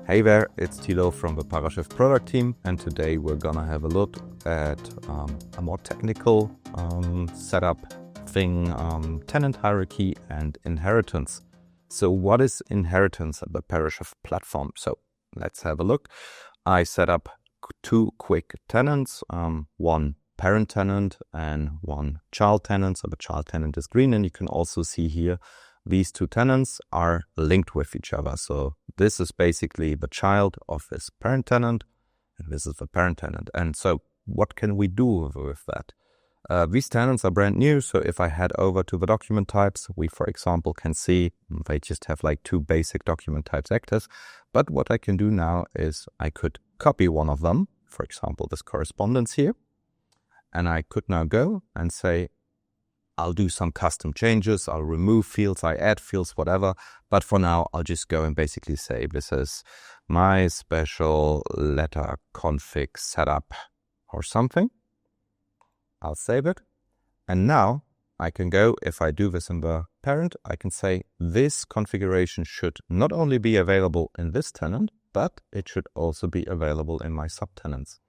Hey there, it's Thilo from the Parashift product team, and today we're gonna have a look at a more technical setup thing, tenant hierarchy and inheritance. So what is inheritance at the Parashift platform? So let's have a look. I set up two quick tenants, one parent tenant and one child tenant. So the child tenant is green, and you can also see here these two tenants are linked with each other. So this is basically the child of this parent tenant, and this is the parent tenant. And so what can we do with that? These tenants are brand new. So if I head over to the document types, we, for example, can see they just have like two basic document types active. But what I can do now is I could copy one of them, for example, this correspondence here. And I could now go and say, I'll do some custom changes, I'll remove fields, I add fields, whatever. But for now, I'll just go and basically say, this is my special letter config setup or something. I'll save it. And now I can go, if I do this in the parent, I can say this configuration should not only be available in this tenant, but it should also be available in my subtenants.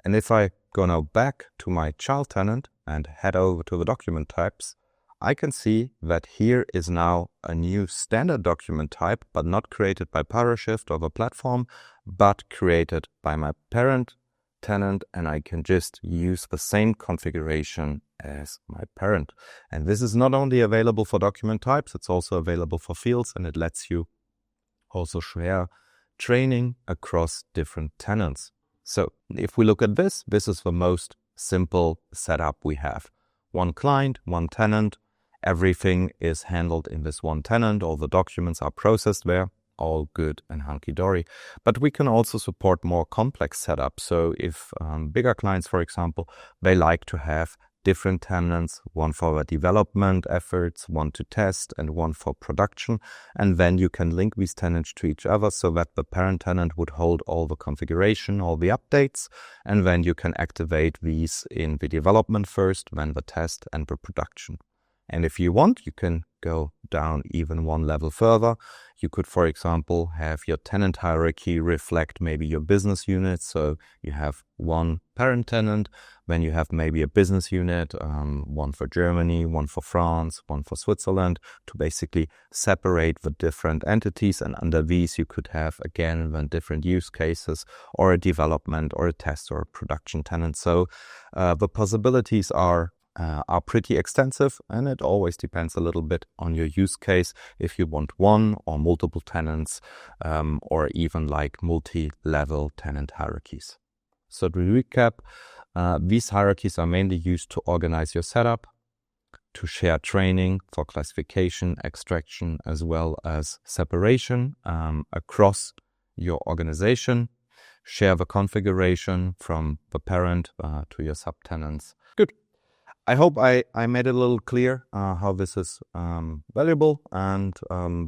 And if I go now back to my child tenant and head over to the document types, I can see that here is now a new standard document type, but not created by Parashift or the platform, but created by my parent tenant, and I can just use the same configuration as my parent. And this is not only available for document types, it's also available for fields, and it lets you also share training across different tenants. So if we look at this, this is the most simple setup we have. One client, one tenant, everything is handled in this one tenant, all the documents are processed there, all good and hunky-dory. But we can also support more complex setups. So if bigger clients, for example, they like to have different tenants, one for the development efforts, one to test, and one for production. And then you can link these tenants to each other so that the parent tenant would hold all the configuration, all the updates, and then you can activate these in the development first, then the test and the production. And if you want, you can go down even one level further. You could, for example, have your tenant hierarchy reflect maybe your business unit. So you have one parent tenant, then you have maybe a business unit, one for Germany, one for France, one for Switzerland, to basically separate the different entities. And under these, you could have, again, then different use cases, or a development or a test or a production tenant. So the possibilities are pretty extensive, and it always depends a little bit on your use case, if you want one or multiple tenants, or even like multi-level tenant hierarchies. So to recap, these hierarchies are mainly used to organize your setup, to share training for classification, extraction, as well as separation across your organization, share the configuration from the parent to your subtenants. Good. I hope I made it a little clear how this is valuable, and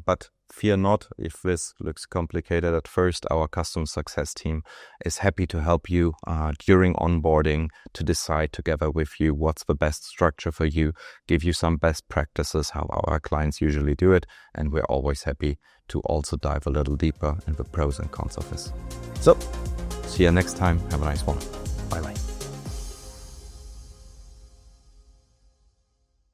but fear not if this looks complicated at first. Our customer success team is happy to help you during onboarding to decide together with you what's the best structure for you, give you some best practices how our clients usually do it, and we're always happy to also dive a little deeper in the pros and cons of this. So, see you next time. Have a nice one. Bye-bye.